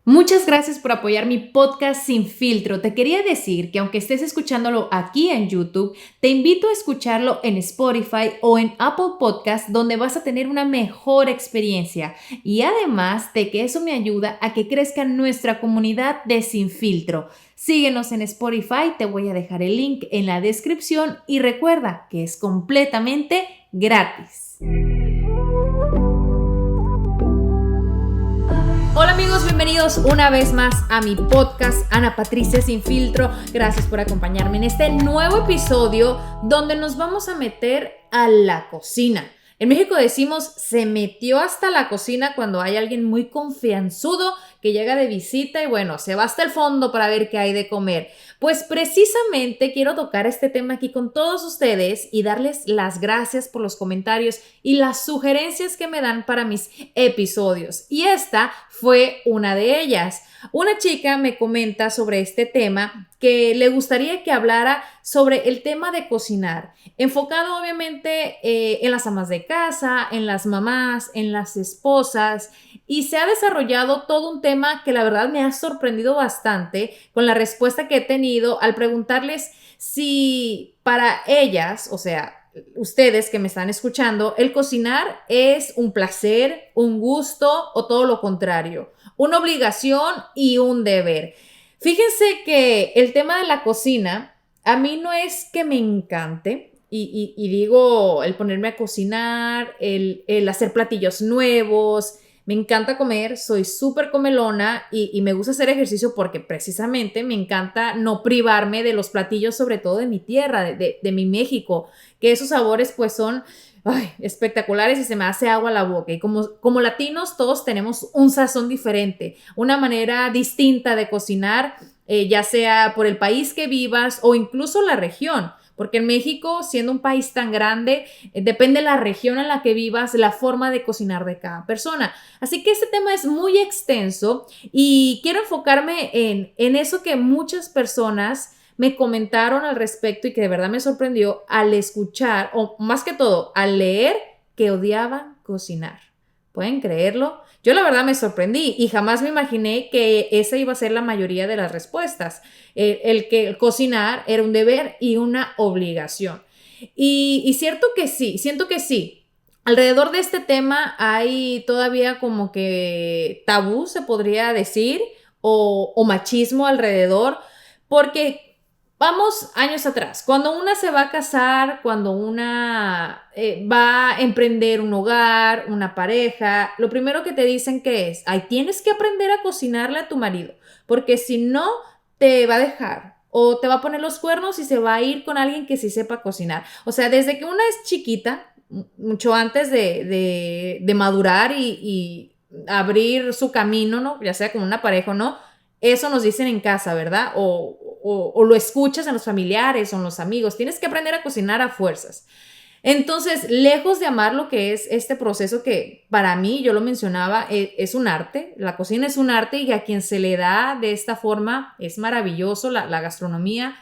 Muchas gracias por apoyar mi podcast Sin Filtro. Te quería decir que aunque estés escuchándolo aquí en YouTube, te invito a escucharlo en Spotify o en Apple Podcast, donde vas a tener una mejor experiencia. Y además de que eso me ayuda a que crezca nuestra comunidad de Sin Filtro. Síguenos en Spotify, te voy a dejar el link en la descripción y recuerda que es completamente gratis. Hola amigos, bienvenidos una vez más a mi podcast Ana Patricia Sin Filtro. Gracias por acompañarme en este nuevo episodio donde nos vamos a meter a la cocina. En México decimos se metió hasta la cocina cuando hay alguien muy confianzudo que llega de visita y bueno, se va hasta el fondo para ver qué hay de comer. Pues precisamente quiero tocar este tema aquí con todos ustedes y darles las gracias por los comentarios y las sugerencias que me dan para mis episodios. Y esta fue una de ellas. Una chica me comenta sobre este tema que le gustaría que hablara sobre el tema de cocinar, enfocado obviamente en las amas de casa, en las mamás, en las esposas, y se ha desarrollado todo un tema que la verdad me ha sorprendido bastante con la respuesta que he tenido al preguntarles si para ellas, o sea, ustedes que me están escuchando, el cocinar es un placer, un gusto o todo lo contrario, una obligación y un deber. Fíjense que el tema de la cocina a mí no es que me encante y digo el ponerme a cocinar, el hacer platillos nuevos. Me encanta comer, soy súper comelona y me gusta hacer ejercicio porque precisamente me encanta no privarme de los platillos, sobre todo de mi tierra, de mi México, que esos sabores pues son espectaculares y se me hace agua a la boca. Y como latinos todos tenemos un sazón diferente, una manera distinta de cocinar, ya sea por el país que vivas o incluso la región. Porque en México, siendo un país tan grande, depende de la región en la que vivas, la forma de cocinar de cada persona. Así que este tema es muy extenso y quiero enfocarme en eso que muchas personas me comentaron al respecto y que de verdad me sorprendió al escuchar, o más que todo, al leer que odiaban cocinar. ¿Pueden creerlo? Yo la verdad me sorprendí y jamás me imaginé que esa iba a ser la mayoría de las respuestas. El que cocinar era un deber y una obligación. Y cierto que sí, siento que sí. Alrededor de este tema hay todavía como que tabú, se podría decir, o machismo alrededor, porque vamos años atrás, cuando una se va a casar, cuando una va a emprender un hogar, una pareja, lo primero que te dicen que es, ay, tienes que aprender a cocinarle a tu marido, porque si no, te va a dejar o te va a poner los cuernos y se va a ir con alguien que sí sepa cocinar. O sea, desde que una es chiquita, mucho antes de madurar y abrir su camino, ¿no? Ya sea con una pareja o no, eso nos dicen en casa, ¿verdad? O lo escuchas en los familiares o en los amigos. Tienes que aprender a cocinar a fuerzas. Entonces, lejos de amar lo que es este proceso que para mí, yo lo mencionaba, es un arte. La cocina es un arte y a quien se le da de esta forma es maravilloso la gastronomía.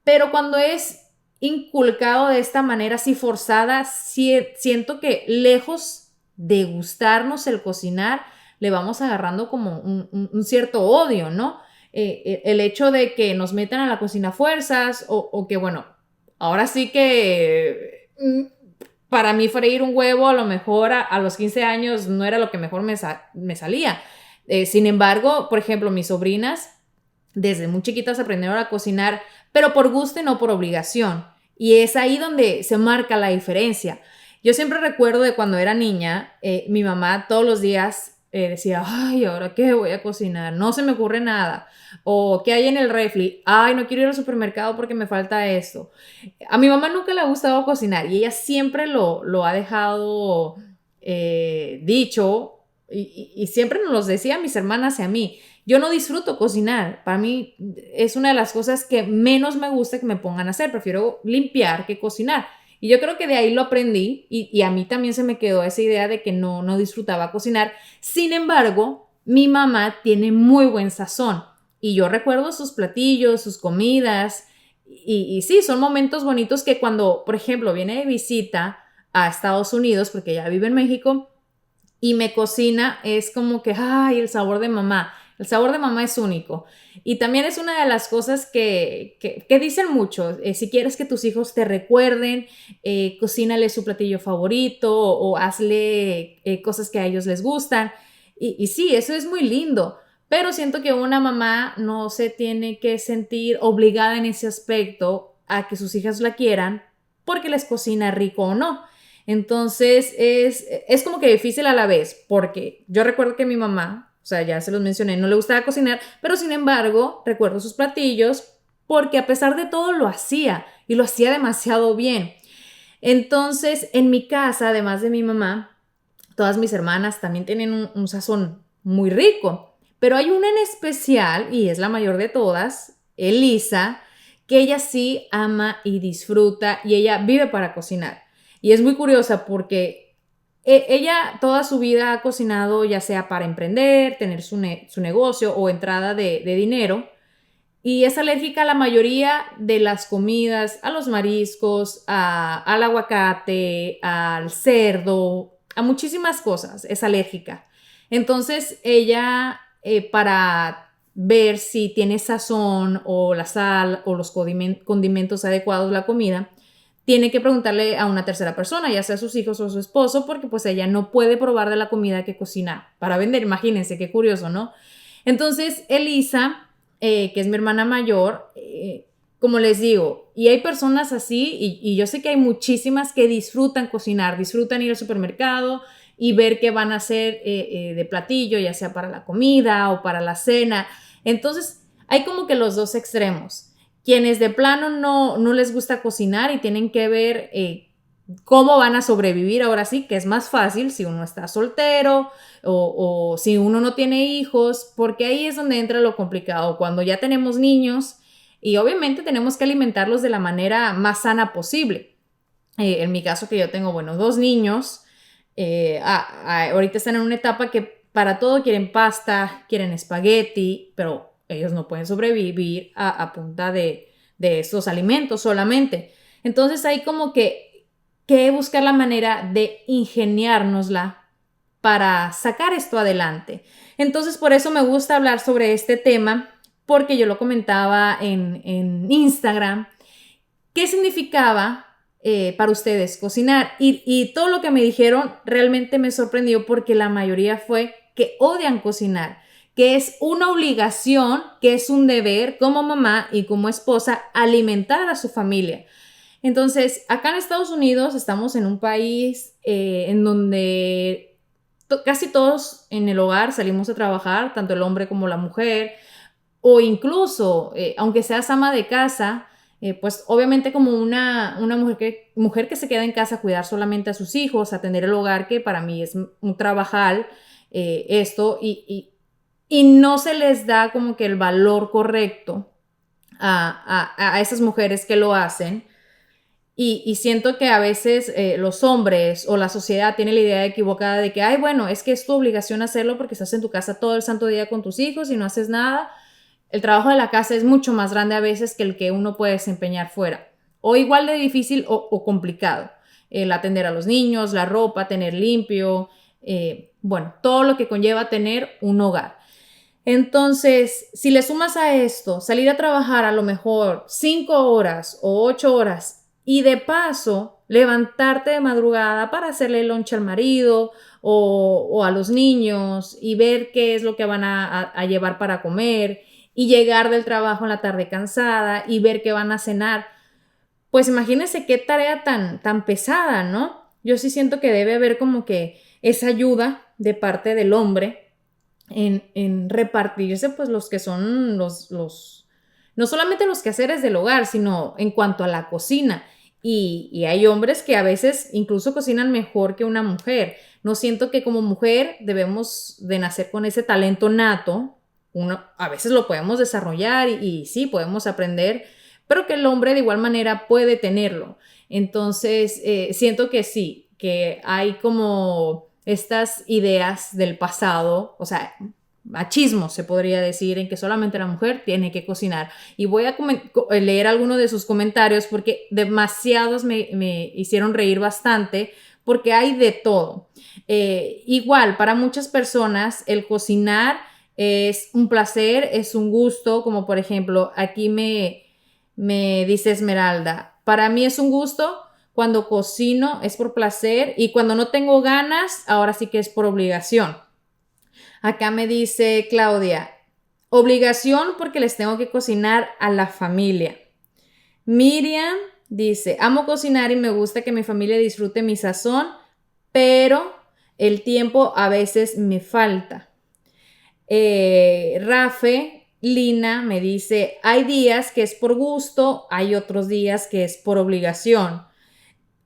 Pero cuando es inculcado de esta manera así forzada, siento que lejos de gustarnos el cocinar, le vamos agarrando como un cierto odio, ¿no? El hecho de que nos metan a la cocina a fuerzas o que, bueno, ahora sí que para mí freír un huevo a lo mejor a los 15 años no era lo que mejor me salía. Sin embargo, por ejemplo, mis sobrinas desde muy chiquitas aprendieron a cocinar, pero por gusto y no por obligación. Y es ahí donde se marca la diferencia. Yo siempre recuerdo de cuando era niña, mi mamá todos los días decía, ay, ¿ahora qué voy a cocinar? No se me ocurre nada. O ¿qué hay en el refri? Ay, no quiero ir al supermercado porque me falta esto. A mi mamá nunca le ha gustado cocinar y ella siempre lo ha dejado dicho y siempre nos lo decía a mis hermanas y a mí. Yo no disfruto cocinar. Para mí es una de las cosas que menos me gusta que me pongan a hacer. Prefiero limpiar que cocinar. Y yo creo que de ahí lo aprendí y a mí también se me quedó esa idea de que no disfrutaba cocinar. Sin embargo, mi mamá tiene muy buen sazón y yo recuerdo sus platillos, sus comidas y sí, son momentos bonitos que cuando, por ejemplo, viene de visita a Estados Unidos, porque ella vive en México, y me cocina, es como que, ay, el sabor de mamá. El sabor de mamá es único. Y también es una de las cosas que dicen mucho. Si quieres que tus hijos te recuerden, cocínale su platillo favorito o hazle cosas que a ellos les gustan. Y sí, eso es muy lindo. Pero siento que una mamá no se tiene que sentir obligada en ese aspecto a que sus hijas la quieran porque les cocina rico o no. Entonces es como que difícil a la vez, porque yo recuerdo que mi mamá, o sea, ya se los mencioné, no le gustaba cocinar, pero sin embargo recuerdo sus platillos porque a pesar de todo lo hacía y lo hacía demasiado bien. Entonces, en mi casa, además de mi mamá, todas mis hermanas también tienen un sazón muy rico, pero hay una en especial, y es la mayor de todas, Elisa, que ella sí ama y disfruta y ella vive para cocinar. Y es muy curiosa porque ella toda su vida ha cocinado ya sea para emprender, tener su negocio o entrada de dinero. Y es alérgica a la mayoría de las comidas, a los mariscos, al aguacate, al cerdo, a muchísimas cosas. Es alérgica. Entonces ella, para ver si tiene sazón o la sal o los condimentos adecuados la comida, tiene que preguntarle a una tercera persona, ya sea sus hijos o su esposo, porque pues ella no puede probar de la comida que cocina para vender. Imagínense, qué curioso, ¿no? Entonces, Elisa, que es mi hermana mayor, como les digo, y hay personas así, y yo sé que hay muchísimas que disfrutan cocinar, disfrutan ir al supermercado y ver qué van a hacer de platillo, ya sea para la comida o para la cena. Entonces, hay como que los dos extremos. Quienes de plano no les gusta cocinar y tienen que ver cómo van a sobrevivir ahora sí, que es más fácil si uno está soltero o si uno no tiene hijos, porque ahí es donde entra lo complicado, cuando ya tenemos niños y obviamente tenemos que alimentarlos de la manera más sana posible. En mi caso que yo tengo, bueno, 2 niños, ahorita están en una etapa que para todo quieren pasta, quieren espagueti, pero ellos no pueden sobrevivir a punta de estos alimentos solamente. Entonces hay como que buscar la manera de ingeniárnosla para sacar esto adelante. Entonces por eso me gusta hablar sobre este tema, porque yo lo comentaba en Instagram. ¿Qué significaba para ustedes cocinar? Y todo lo que me dijeron realmente me sorprendió porque la mayoría fue que odian cocinar, que es una obligación, que es un deber como mamá y como esposa alimentar a su familia. Entonces, acá en Estados Unidos estamos en un país en donde casi todos en el hogar salimos a trabajar, tanto el hombre como la mujer, o incluso, aunque seas ama de casa, pues obviamente como una mujer que se queda en casa a cuidar solamente a sus hijos, atender el hogar, que para mí es un trabajal, esto, y no se les da como que el valor correcto a esas mujeres que lo hacen. Y siento que a veces los hombres o la sociedad tienen la idea equivocada de que, ay, bueno, es que es tu obligación hacerlo porque estás en tu casa todo el santo día con tus hijos y no haces nada. El trabajo de la casa es mucho más grande a veces que el que uno puede desempeñar fuera. O igual de difícil o complicado. El atender a los niños, la ropa, tener limpio, bueno, todo lo que conlleva tener un hogar. Entonces, si le sumas a esto, salir a trabajar a lo mejor 5 horas o 8 horas y de paso levantarte de madrugada para hacerle lunch al marido o a los niños y ver qué es lo que van a llevar para comer y llegar del trabajo en la tarde cansada y ver qué van a cenar, pues imagínense qué tarea tan pesada, ¿no? Yo sí siento que debe haber como que esa ayuda de parte del hombre en repartirse pues los que son no solamente los quehaceres del hogar, sino en cuanto a la cocina. Y hay hombres que a veces incluso cocinan mejor que una mujer. No siento que como mujer debemos de nacer con ese talento nato. A veces lo podemos desarrollar y sí, podemos aprender, pero que el hombre de igual manera puede tenerlo. Entonces, siento que sí, que hay como estas ideas del pasado, o sea, machismo se podría decir, en que solamente la mujer tiene que cocinar. Y voy a leer algunos de sus comentarios porque demasiados me hicieron reír bastante, porque hay de todo. Igual, para muchas personas el cocinar es un placer, es un gusto, como por ejemplo, aquí me dice Esmeralda, para mí es un gusto, cuando cocino es por placer y cuando no tengo ganas, ahora sí que es por obligación. Acá me dice Claudia, obligación porque les tengo que cocinar a la familia. Miriam dice, amo cocinar y me gusta que mi familia disfrute mi sazón, pero el tiempo a veces me falta. Rafe, Lina me dice, hay días que es por gusto, hay otros días que es por obligación.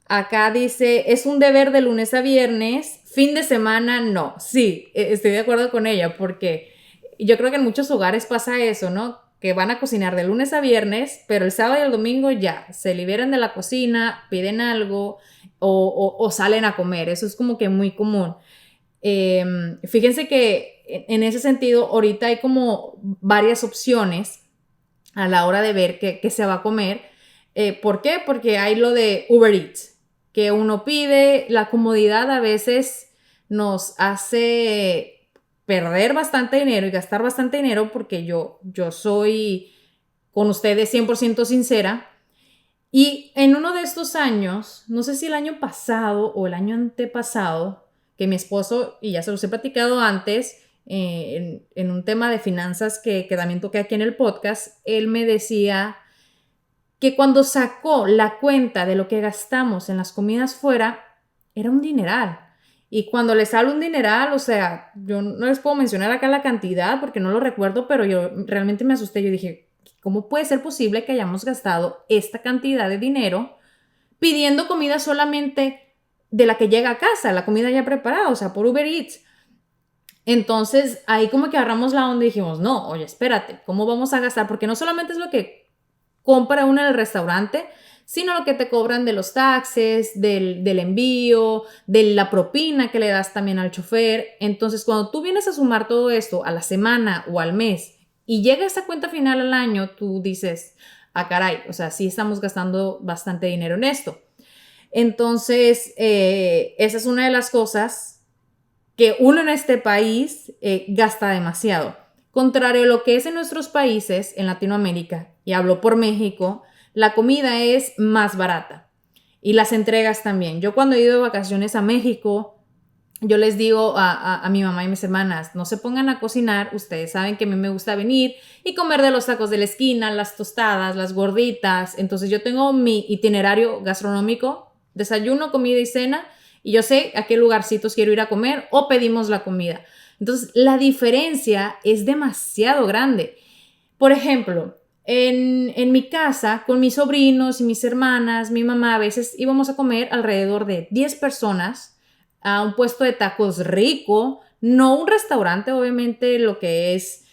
Acá dice, es un deber de lunes a viernes, fin de semana no. Sí, estoy de acuerdo con ella porque yo creo que en muchos hogares pasa eso, ¿no? Que van a cocinar de lunes a viernes, pero el sábado y el domingo ya se liberan de la cocina, piden algo o salen a comer. Eso es como que muy común. Fíjense que en ese sentido ahorita hay como varias opciones a la hora de ver qué se va a comer. ¿Por qué? Porque hay lo de Uber Eats, que uno pide, la comodidad a veces nos hace perder bastante dinero y gastar bastante dinero porque yo soy con ustedes 100% sincera. Y en uno de estos años, no sé si el año pasado o el año antepasado, que mi esposo, y ya se los he platicado antes, en un tema de finanzas que también toqué aquí en el podcast, él me decía que cuando sacó la cuenta de lo que gastamos en las comidas fuera, era un dineral. Y cuando le sale un dineral, o sea, yo no les puedo mencionar acá la cantidad porque no lo recuerdo, pero yo realmente me asusté. Yo dije, ¿cómo puede ser posible que hayamos gastado esta cantidad de dinero pidiendo comida solamente de la que llega a casa, la comida ya preparada, o sea, por Uber Eats? Entonces, ahí como que agarramos la onda y dijimos, no, oye, espérate, ¿cómo vamos a gastar? Porque no solamente es lo que compra uno en el restaurante, sino lo que te cobran de los taxes, del envío, de la propina que le das también al chofer. Entonces, cuando tú vienes a sumar todo esto a la semana o al mes y llega esa cuenta final al año, tú dices, ah, caray, o sea, sí estamos gastando bastante dinero en esto. Entonces, esa es una de las cosas que uno en este país gasta demasiado. Contrario a lo que es en nuestros países, en Latinoamérica, y hablo por México, la comida es más barata y las entregas también. Yo cuando he ido de vacaciones a México, yo les digo a mi mamá y mis hermanas, no se pongan a cocinar, ustedes saben que a mí me gusta venir y comer de los tacos de la esquina, las tostadas, las gorditas. Entonces yo tengo mi itinerario gastronómico, desayuno, comida y cena, y yo sé a qué lugarcitos quiero ir a comer o pedimos la comida. Entonces la diferencia es demasiado grande. Por ejemplo, en mi casa, con mis sobrinos y mis hermanas, mi mamá, a veces íbamos a comer alrededor de 10 personas a un puesto de tacos rico, no un restaurante, obviamente lo que es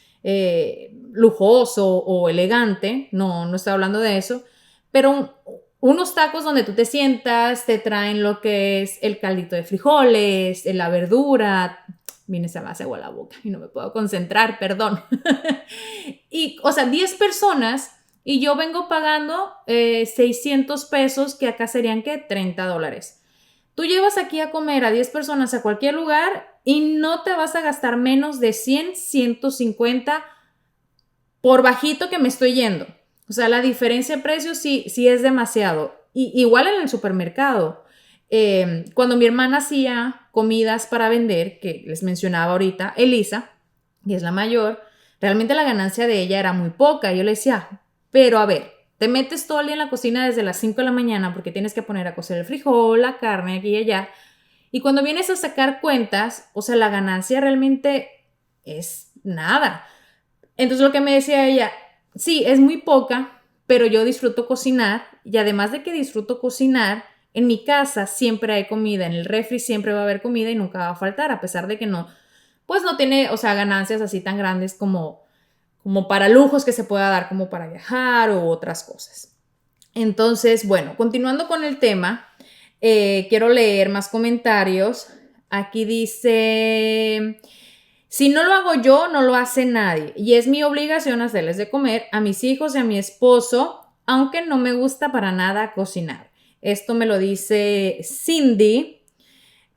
lujoso o elegante, no estoy hablando de eso, pero unos tacos donde tú te sientas, te traen lo que es el caldito de frijoles, la verdura. Viene, se me hace agua la boca y no me puedo concentrar, perdón. Y, o sea, 10 personas y yo vengo pagando 600 pesos, que acá serían, ¿qué? $30. Tú llevas aquí a comer a 10 personas a cualquier lugar y no te vas a gastar menos de 100, 150 por bajito que me estoy yendo. O sea, la diferencia de precios sí es demasiado. Y, igual en el supermercado. Cuando mi hermana hacía comidas para vender, que les mencionaba ahorita, Elisa, que es la mayor, realmente la ganancia de ella era muy poca. Yo le decía, pero a ver, te metes todo el día en la cocina desde las 5 de la mañana porque tienes que poner a cocer el frijol, la carne aquí y allá. Y cuando vienes a sacar cuentas, o sea, la ganancia realmente es nada. Entonces lo que me decía ella, sí, es muy poca, pero yo disfruto cocinar y además de que disfruto cocinar, en mi casa siempre hay comida, en el refri siempre va a haber comida y nunca va a faltar, a pesar de que no, pues no tiene, o sea, ganancias así tan grandes como para lujos que se pueda dar, como para viajar u otras cosas. Entonces, bueno, continuando con el tema, quiero leer más comentarios. Aquí dice, si no lo hago yo, no lo hace nadie. Y es mi obligación hacerles de comer a mis hijos y a mi esposo, aunque no me gusta para nada cocinar. Esto me lo dice Cindy.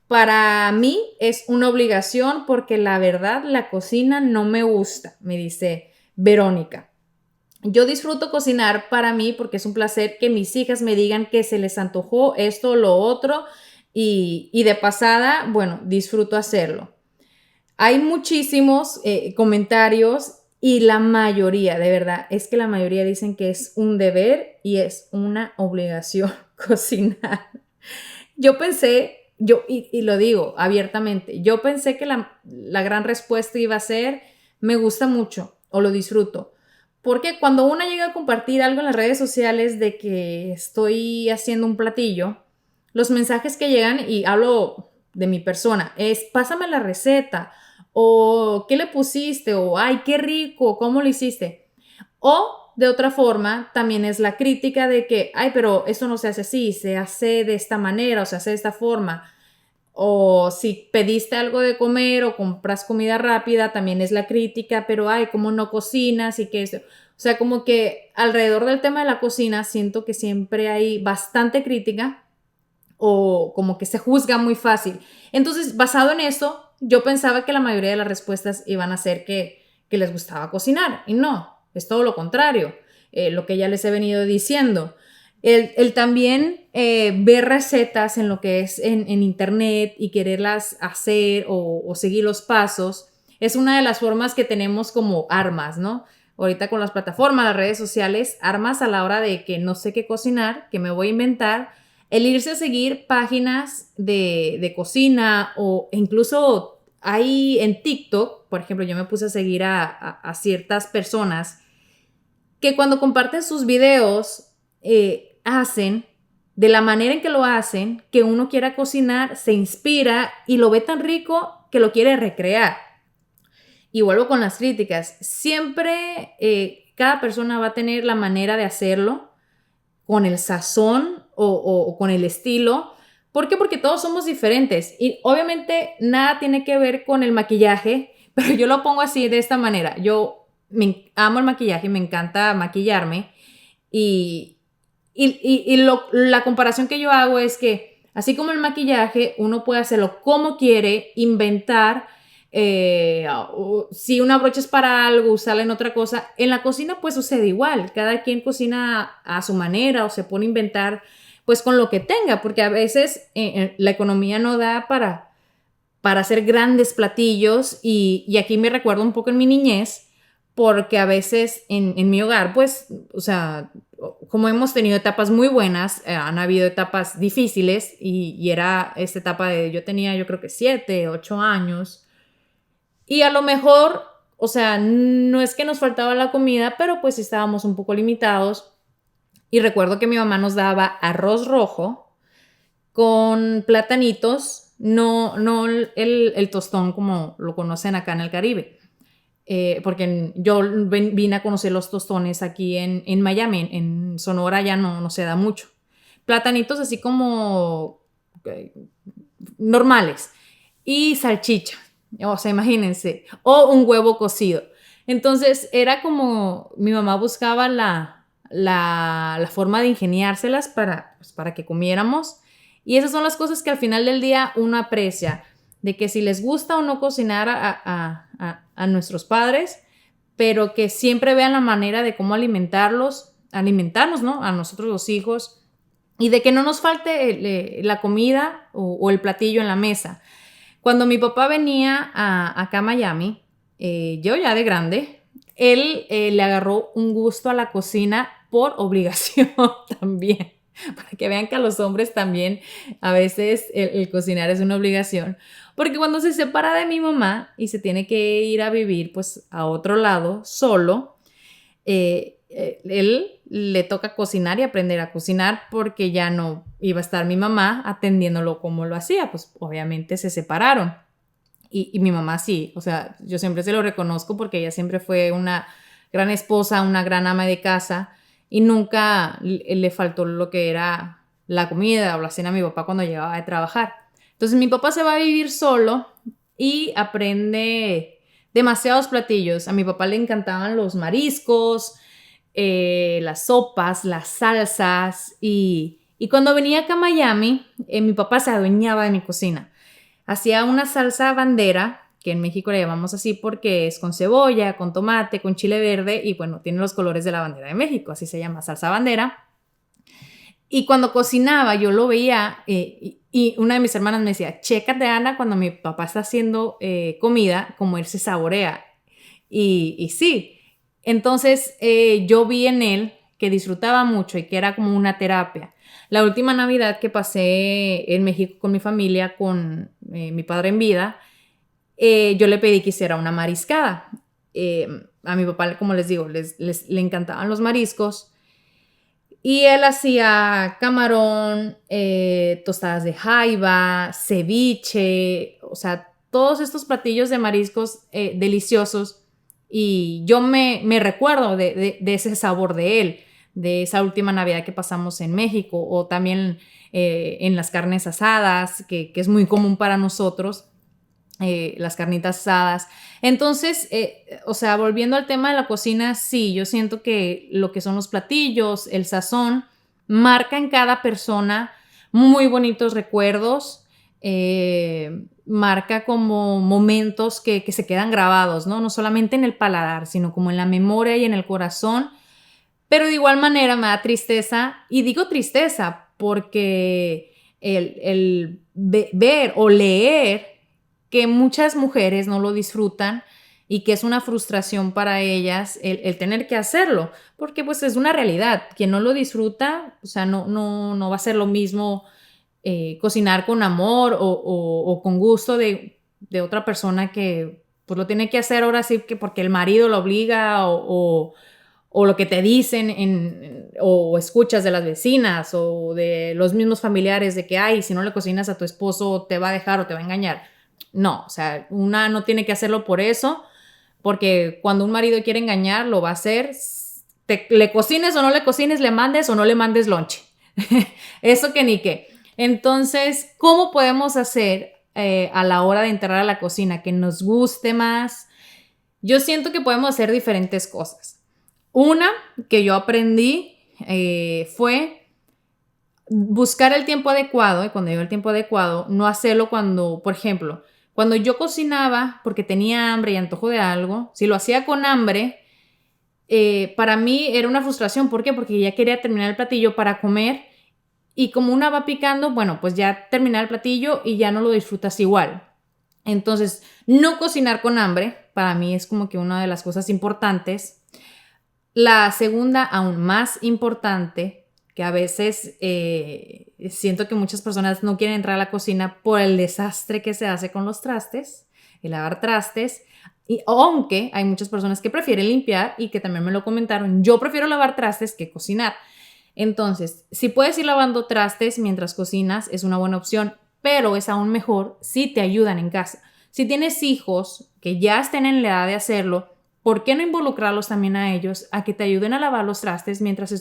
para mí es una obligación porque la verdad la cocina no me gusta, me dice Verónica. Yo disfruto cocinar para mí porque es un placer que mis hijas me digan que se les antojó esto o lo otro y de pasada, bueno, disfruto hacerlo. Hay muchísimos comentarios y la mayoría, de verdad, es que la mayoría dicen que es un deber y es una obligación cocinar. Yo pensé, y lo digo abiertamente, yo pensé que la gran respuesta iba a ser, me gusta mucho o lo disfruto. Porque cuando uno llega a compartir algo en las redes sociales de que estoy haciendo un platillo, los mensajes que llegan, y hablo de mi persona, es pásame la receta, o qué le pusiste, o ay, qué rico, cómo lo hiciste. O de otra forma, también es la crítica de que, ay, pero eso no se hace así, se hace de esta manera o se hace de esta forma. O si pediste algo de comer o compras comida rápida, también es la crítica, pero ay, ¿cómo no cocinas? Y que eso. O sea, como que alrededor del tema de la cocina siento que siempre hay bastante crítica o como que se juzga muy fácil. Entonces, basado en eso, yo pensaba que la mayoría de las respuestas iban a ser que les gustaba cocinar y no, es todo lo contrario, lo que ya les he venido diciendo. El también ver recetas en lo que es en internet y quererlas hacer o seguir los pasos es una de las formas que tenemos como armas, ¿no? Ahorita con las plataformas, las redes sociales, armas a la hora de que no sé qué cocinar, que me voy a inventar, el irse a seguir páginas de cocina o incluso hay en TikTok, por ejemplo, yo me puse a seguir a ciertas personas que cuando comparten sus videos hacen de la manera en que lo hacen, que uno quiera cocinar, se inspira y lo ve tan rico que lo quiere recrear. Y vuelvo con las críticas. Siempre cada persona va a tener la manera de hacerlo con el sazón o con el estilo. ¿Por qué? Porque todos somos diferentes y obviamente nada tiene que ver con el maquillaje, pero yo lo pongo así de esta manera. Yo amo el maquillaje, me encanta maquillarme la comparación que yo hago es que así como el maquillaje, uno puede hacerlo como quiere, inventar, si una brocha es para algo, usarla en otra cosa. En la cocina pues sucede igual, cada quien cocina a su manera o se pone a inventar pues con lo que tenga, porque a veces la economía no da para hacer grandes platillos y aquí me recuerdo un poco en mi niñez, porque a veces en mi hogar pues, o sea, como hemos tenido etapas muy buenas, han habido etapas difíciles y era esta etapa de, yo tenía yo creo que 7, 8 años y a lo mejor, o sea, no es que nos faltaba la comida, pero pues estábamos un poco limitados y recuerdo que mi mamá nos daba arroz rojo con platanitos, no el tostón como lo conocen acá en el Caribe. Porque yo vine a conocer los tostones aquí en Miami, en Sonora ya no se da mucho. Platanitos así como normales y salchicha, o sea, imagínense, o un huevo cocido. Entonces era como mi mamá buscaba la forma de ingeniárselas para que comiéramos y esas son las cosas que al final del día uno aprecia, de que si les gusta o no cocinar a nuestros padres, pero que siempre vean la manera de cómo alimentarnos, ¿no? A nosotros los hijos y de que no nos falte la comida o el platillo en la mesa. Cuando mi papá venía acá a Miami, yo ya de grande, él le agarró un gusto a la cocina por obligación también, para que vean que a los hombres también a veces el cocinar es una obligación. Porque cuando se separa de mi mamá y se tiene que ir a vivir pues a otro lado solo, él le toca cocinar y aprender a cocinar porque ya no iba a estar mi mamá atendiéndolo como lo hacía, pues obviamente se separaron. Y mi mamá sí, o sea, yo siempre se lo reconozco porque ella siempre fue una gran esposa, una gran ama de casa y nunca le faltó lo que era la comida o la cena a mi papá cuando llegaba de trabajar. Entonces mi papá se va a vivir solo y aprende demasiados platillos. A mi papá le encantaban los mariscos, las sopas, las salsas y cuando venía acá a Miami, mi papá se adueñaba de mi cocina. hacía una salsa bandera, que en México le llamamos así porque es con cebolla, con tomate, con chile verde y bueno, tiene los colores de la bandera de México, así se llama, salsa bandera. Y cuando cocinaba yo lo veía y una de mis hermanas me decía, chécate Ana, cuando mi papá está haciendo comida, como él se saborea. Y sí, entonces yo vi en él que disfrutaba mucho y que era como una terapia. La última Navidad que pasé en México con mi familia, con mi padre en vida, yo le pedí que hiciera una mariscada. A mi papá, como les digo, le encantaban los mariscos. Y él hacía camarón, tostadas de jaiba, ceviche, o sea, todos estos platillos de mariscos deliciosos. Y yo me recuerdo de ese sabor de él, de esa última Navidad que pasamos en México, o también en las carnes asadas, que es muy común para nosotros. Las carnitas asadas. Entonces, o sea, volviendo al tema de la cocina, sí, yo siento que lo que son los platillos, el sazón, marca en cada persona muy bonitos recuerdos, marca como momentos que se quedan grabados, ¿no? No solamente en el paladar, sino como en la memoria y en el corazón. Pero de igual manera me da tristeza, y digo tristeza porque el ver o leer que muchas mujeres no lo disfrutan y que es una frustración para ellas el tener que hacerlo, porque pues es una realidad. Quien no lo disfruta, o sea, no va a ser lo mismo cocinar con amor o con gusto de otra persona que pues lo tiene que hacer ahora sí que porque el marido lo obliga o lo que te dicen o escuchas de las vecinas o de los mismos familiares de que, ay, si no le cocinas a tu esposo te va a dejar o te va a engañar. No, o sea, una no tiene que hacerlo por eso, porque cuando un marido quiere engañar, lo va a hacer. Le cocines o no le cocines, le mandes o no le mandes lonche. Eso que ni qué. Entonces, ¿cómo podemos hacer a la hora de entrar a la cocina que nos guste más? Yo siento que podemos hacer diferentes cosas. Una que yo aprendí fue buscar el tiempo adecuado, y cuando digo el tiempo adecuado, no hacerlo cuando, por ejemplo, cuando yo cocinaba porque tenía hambre y antojo de algo, si lo hacía con hambre, para mí era una frustración. ¿Por qué? Porque ya quería terminar el platillo para comer y como una va picando, bueno, pues ya terminar el platillo y ya no lo disfrutas igual. Entonces, no cocinar con hambre para mí es como que una de las cosas importantes. La segunda, aún más importante, que a veces siento que muchas personas no quieren entrar a la cocina por el desastre que se hace con los trastes, el lavar trastes, y aunque hay muchas personas que prefieren limpiar y que también me lo comentaron, yo prefiero lavar trastes que cocinar. Entonces, si puedes ir lavando trastes mientras cocinas, es una buena opción, pero es aún mejor si te ayudan en casa. Si tienes hijos que ya estén en la edad de hacerlo, ¿por qué no involucrarlos también a ellos a que te ayuden a lavar los trastes mientras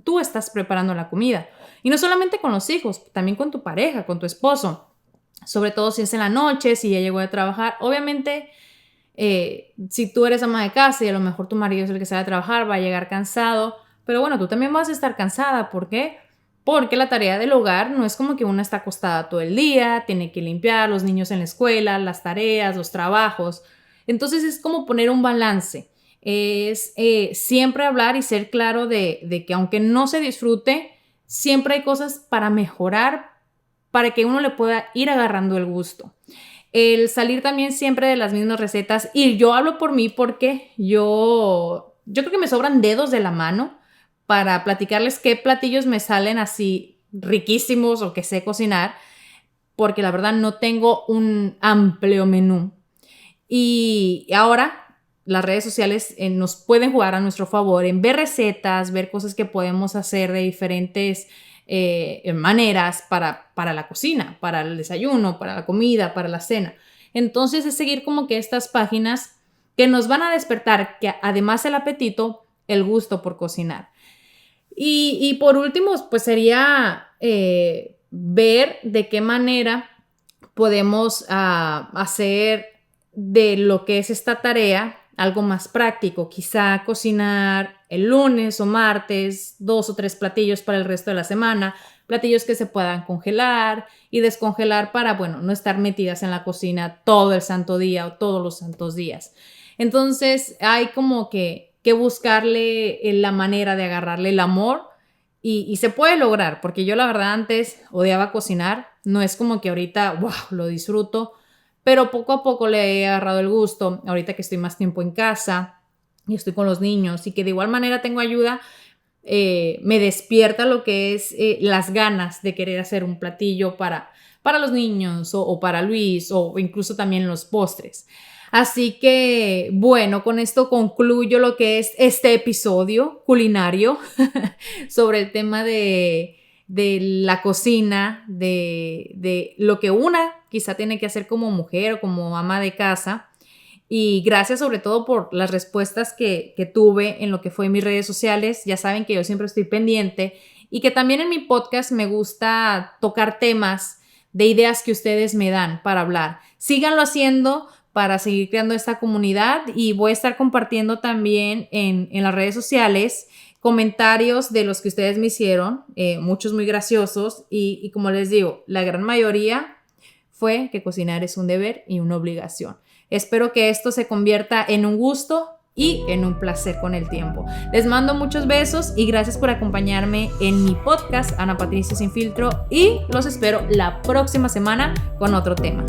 tú estás preparando la comida? Y no solamente con los hijos, también con tu pareja, con tu esposo. Sobre todo si es en la noche, si ya llegó de trabajar. Obviamente, si tú eres ama de casa y a lo mejor tu marido es el que sale a trabajar, va a llegar cansado. Pero bueno, tú también vas a estar cansada. ¿Por qué? Porque la tarea del hogar no es como que una está acostada todo el día, tiene que limpiar, los niños en la escuela, las tareas, los trabajos. Entonces es como poner un balance, es siempre hablar y ser claro de que aunque no se disfrute, siempre hay cosas para mejorar, para que uno le pueda ir agarrando el gusto. El salir también siempre de las mismas recetas, y yo hablo por mí porque yo creo que me sobran dedos de la mano para platicarles qué platillos me salen así riquísimos o que sé cocinar, porque la verdad no tengo un amplio menú. Y ahora las redes sociales nos pueden jugar a nuestro favor en ver recetas, ver cosas que podemos hacer de diferentes maneras para la cocina, para el desayuno, para la comida, para la cena. Entonces es seguir como que estas páginas que nos van a despertar, que además del apetito, el gusto por cocinar. Y por último, pues sería ver de qué manera podemos hacer de lo que es esta tarea algo más práctico, quizá cocinar el lunes o martes 2 o 3 platillos para el resto de la semana, platillos que se puedan congelar y descongelar para, bueno, no estar metidas en la cocina todo el santo día o todos los santos días. Entonces hay como que buscarle la manera de agarrarle el amor y se puede lograr, porque yo la verdad antes odiaba cocinar, no es como que ahorita, wow, lo disfruto, pero poco a poco le he agarrado el gusto, ahorita que estoy más tiempo en casa y estoy con los niños y que de igual manera tengo ayuda, me despierta lo que es las ganas de querer hacer un platillo para los niños o para Luis o incluso también los postres. Así que, bueno, con esto concluyo lo que es este episodio culinario sobre el tema de la cocina, de lo que una quizá tiene que hacer como mujer o como ama de casa. Y gracias sobre todo por las respuestas que tuve en lo que fue mis redes sociales. Ya saben que yo siempre estoy pendiente y que también en mi podcast me gusta tocar temas de ideas que ustedes me dan para hablar. Síganlo haciendo para seguir creando esta comunidad y voy a estar compartiendo también en las redes sociales comentarios de los que ustedes me hicieron, muchos muy graciosos y como les digo, la gran mayoría fue que cocinar es un deber y una obligación. Espero que esto se convierta en un gusto y en un placer con el tiempo. Les mando muchos besos y gracias por acompañarme en mi podcast Ana Patricia Sin Filtro y los espero la próxima semana con otro tema.